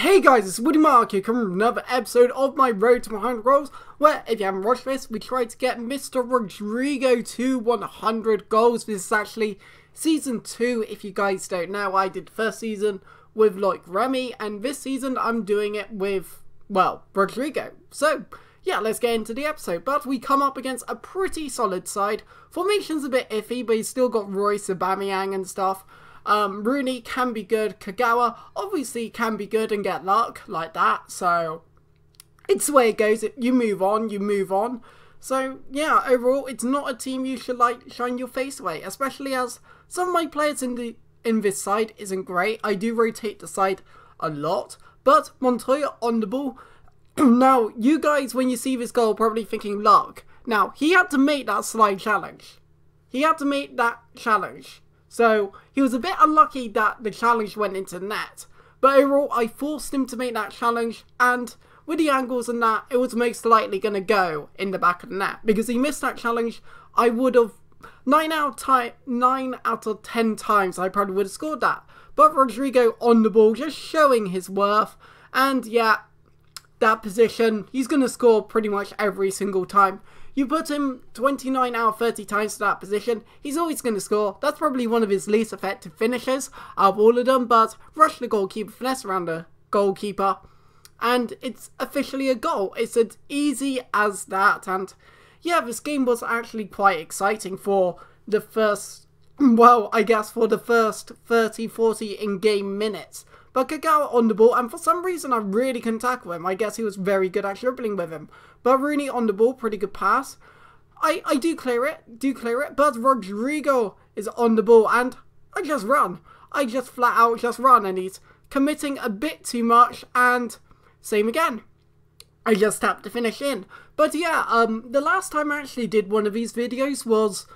Hey guys, it's Woody Mark here, coming with another episode of my Road to 100 Goals, where, if you haven't watched this, we tried to get Mr. Rodrigo to 100 goals. This is actually Season 2, if you guys don't know. I did the first season with, Remy, and this season I'm doing it with, well, Rodrigo. So, yeah, let's get into the episode. But we come up against a pretty solid side. Formation's a bit iffy, but he's still got Royce, Aubameyang and stuff. Rooney can be good, Kagawa obviously can be good and get luck like that, so it's the way it goes. You move on. So yeah, overall it's not a team you should shine your face away, especially as some of my players in this side isn't great. I do rotate the side a lot, but Montoya on the ball. Now you guys, when you see this goal, probably thinking luck. Now he had to make that slide challenge. So, he was a bit unlucky that the challenge went into net. But overall, I forced him to make that challenge. And with the angles and that, it was most likely going to go in the back of the net. Because he missed that challenge, I would have... 9 out of 10 times, I probably would have scored that. But Rodrigo on the ball, just showing his worth. And yeah, that position, he's going to score pretty much every single time. You put him 29 out of 30 times to that position, he's always going to score. That's probably one of his least effective finishers out of all of them, but rush the goalkeeper, finesse around the goalkeeper, and it's officially a goal. It's as easy as that, and yeah, this game was actually quite exciting for the first, well, I guess for the first 30-40 in-game minutes. But Kagawa on the ball, and for some reason I really couldn't tackle him. I guess he was very good at dribbling with him. But Rooney on the ball, pretty good pass. I do clear it, but Rodrigo is on the ball, and I just run. I just flat out just run, and he's committing a bit too much, and same again. I just tapped to finish in. But yeah, the last time I actually did one of these videos was,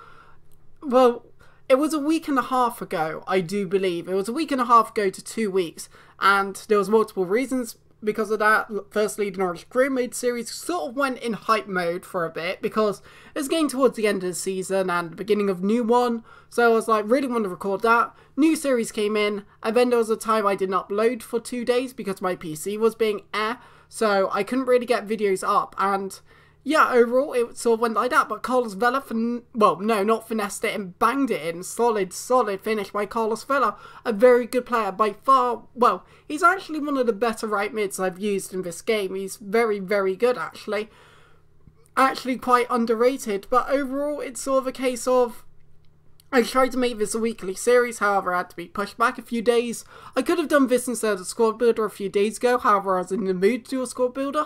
well, it was a week and a half ago, I do believe. It was a week and a half ago to 2 weeks, and there was multiple reasons because of that. Firstly, the Norwich Made series sort of went in hype mode for a bit because it was getting towards the end of the season and the beginning of new one, so I was like, really want to record that. New series came in, and then there was a time I didn't upload for 2 days because my PC was being so I couldn't really get videos up, and yeah, overall, it sort of went like that, but Carlos Vela, not finessed it and banged it in. Solid finish by Carlos Vela. A very good player by far. Well, he's actually one of the better right mids I've used in this game. He's very, very good, actually. Actually quite underrated, but overall, it's sort of a case of... I tried to make this a weekly series, however I had to be pushed back a few days. I could have done this instead of Squad Builder a few days ago, however I was in the mood to do a Squad Builder.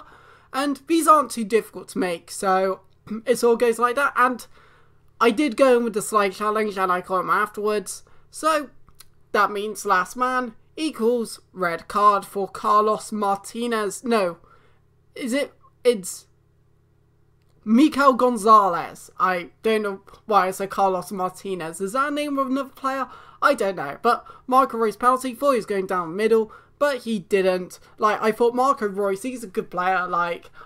And these aren't too difficult to make, so it all goes like that. And I did go in with the slide challenge, and I caught him afterwards. So that means last man equals red card for Carlos Martinez. No, it's Mikel Gonzalez. I don't know why I said Carlos Martinez. Is that a name of another player? I don't know. But Marco Royce penalty, thought he was going down the middle. But he didn't. I thought Marco Royce, he's a good player.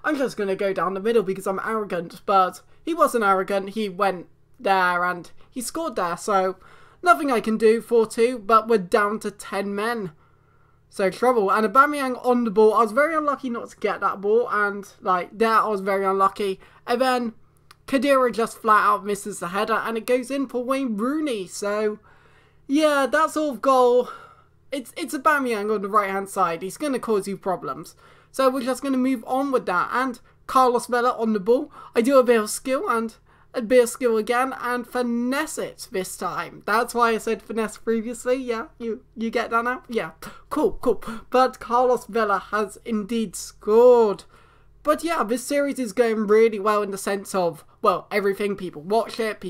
I'm just going to go down the middle because I'm arrogant. But he wasn't arrogant. He went there and he scored there. So, nothing I can do, 4-2. But we're down to 10 men. So, trouble. And Aubameyang on the ball. I was very unlucky not to get that ball. And, there I was very unlucky. And then, Khedira just flat out misses the header. And it goes in for Wayne Rooney. So, yeah, that sort of goal... It's Aubameyang on the right hand side. He's going to cause you problems. So we're just going to move on with that. And Carlos Vela on the ball. I do a bit of skill and a bit of skill again and finesse it this time. That's why I said finesse previously. Yeah, you get that now? Yeah, cool. But Carlos Vela has indeed scored. But yeah, this series is going really well in the sense of, well, everything. People watch it.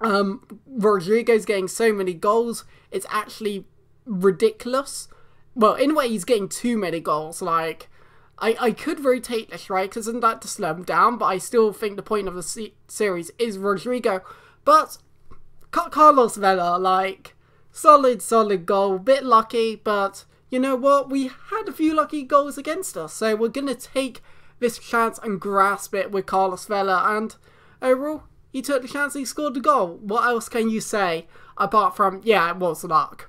Rodrigo's getting so many goals. It's actually... ridiculous. Well, in a way, he's getting too many goals. I could rotate the strikers and that to slow him down, but I still think the point of the series is Rodrigo. But Carlos Vela, solid goal, bit lucky, but you know what? We had a few lucky goals against us, so we're gonna take this chance and grasp it with Carlos Vela. And overall, he took the chance, he scored the goal. What else can you say apart from, yeah, it was luck.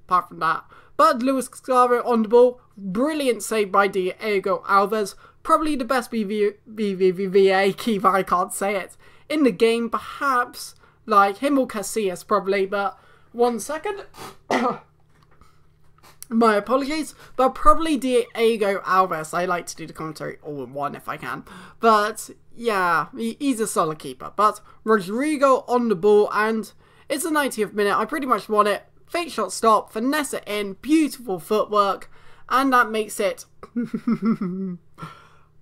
Apart from that. But Luis Scarro on the ball, brilliant save by Diego Alves, probably the best BBVA keeper, I can't say it, in the game, perhaps, like him or Casillas probably, but 1 second. My apologies, but probably Diego Alves. I like to do the commentary all in one if I can. But yeah, he's a solid keeper. But Rodrigo on the ball, and it's the 90th minute. I pretty much want it. Fake shot stop, finesse it in, beautiful footwork, and that makes it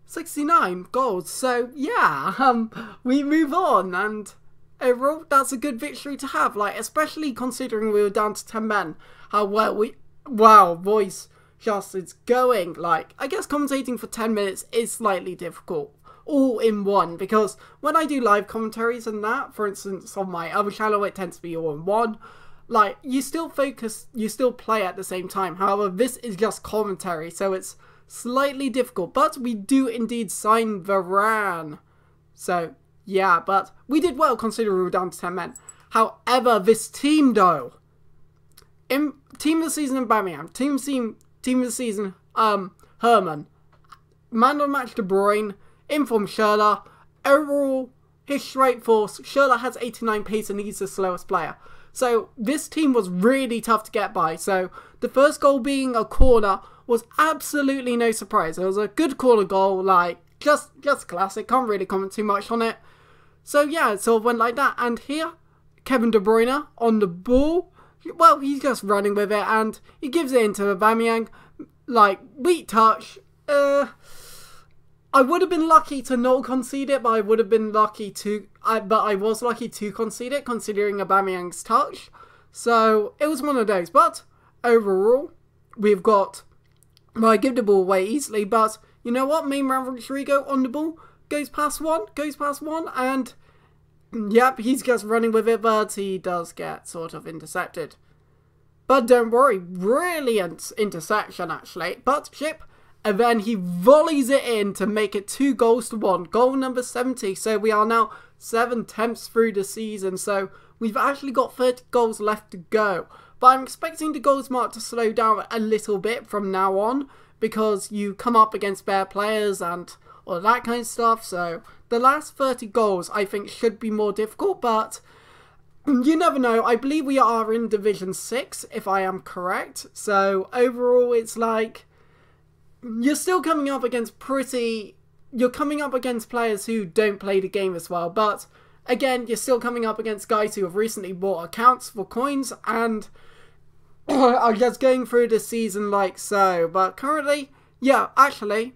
69 goals. So yeah, we move on, and overall that's a good victory to have. Like, especially considering we were down to 10 men. How well wow, voice just is going. Like, I guess commentating for 10 minutes is slightly difficult all in one, because when I do live commentaries and that, for instance on my other channel, it tends to be all in one. Like, you still focus, you still play at the same time. However, this is just commentary, so it's slightly difficult. But we do indeed sign Varane. So, yeah, but we did well considering we were down to 10 men. However, this team though, team of the season in Birmingham, team of the season, Herman, man of the match De Bruyne, inform Schürrle, overall, his straight force, Schürrle has 89 pace and he's the slowest player. So this team was really tough to get by. So the first goal being a corner was absolutely no surprise. It was a good corner goal, like just classic. Can't really comment too much on it. So yeah, it sort of went like that. And here, Kevin De Bruyne on the ball. Well, he's just running with it and he gives it into Aubameyang. Like, weak touch. I would have been lucky to not concede it, but I would have been lucky to... But I was lucky to concede it, considering Aubameyang's touch. So, it was one of those. But, overall, we've got... Well, I give the ball away easily, but you know what? Main man Rodrigo on the ball goes past one, and... Yep, he's just running with it, but he does get sort of intercepted. But don't worry, brilliant interception, actually. But, chip... And then he volleys it in to make it 2-1. Goal number 70. So we are now 7 attempts through the season. So we've actually got 30 goals left to go. But I'm expecting the goals mark to slow down a little bit from now on, because you come up against better players and all that kind of stuff. So the last 30 goals I think should be more difficult. But you never know. I believe we are in Division 6 if I am correct. So overall it's like... You're still coming up against You're coming up against players who don't play the game as well, but again, you're still coming up against guys who have recently bought accounts for coins and are just going through the season like so. But currently, yeah, actually,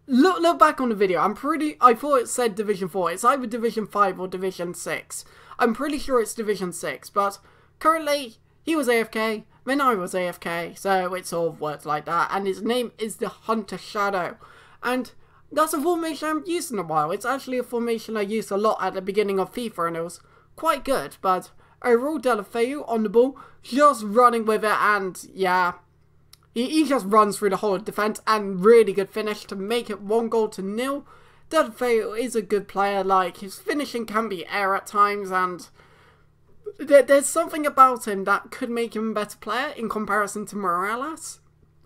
look back on the video. I thought it said Division 4. It's either Division 5 or Division 6. I'm pretty sure it's Division 6, but currently, he was AFK. Then I was AFK, so it sort of worked like that, and his name is the Hunter Shadow, and that's a formation I haven't used in a while. It's actually a formation I used a lot at the beginning of FIFA, and it was quite good, but overall, Delafeu on the ball, just running with it, and yeah, he just runs through the whole defence, and really good finish to make it 1-0. Delafeu is a good player. Like, his finishing can be air at times, and there's something about him that could make him a better player in comparison to Morales,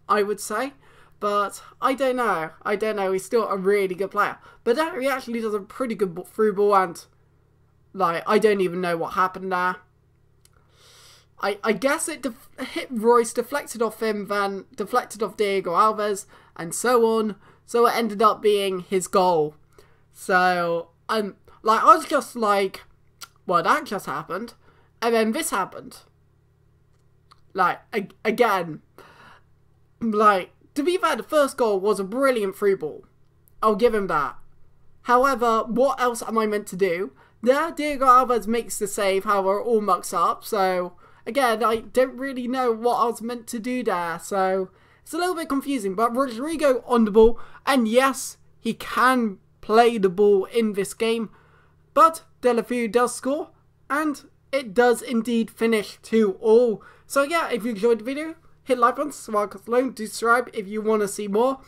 I would say. But I don't know. He's still a really good player. But he actually does a pretty good through ball, and like, I don't even know what happened there. I guess it hit Royce, deflected off him, then deflected off Diego Alves, and so on. So it ended up being his goal. So like, I was just like, well, that just happened. And then this happened. Like, again. Like, to be fair, the first goal was a brilliant through ball. I'll give him that. However, what else am I meant to do? There, Diego Alves makes the save, however, it all mucks up. So, again, I don't really know what I was meant to do there. So, it's a little bit confusing. But Rodrigo on the ball. And yes, he can play the ball in this game. But Delafeu does score. And it does indeed finish 2-2. So yeah, if you enjoyed the video, hit like button, subscribe below, do subscribe if you want to see more.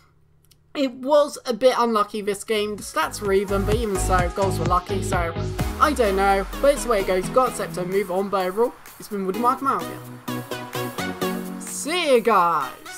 It was a bit unlucky this game. The stats were even, but even so, goals were lucky. So I don't know, but it's the way it goes. You've got to accept and move on. But overall, it's been Woody Mark Malvia. see you guys.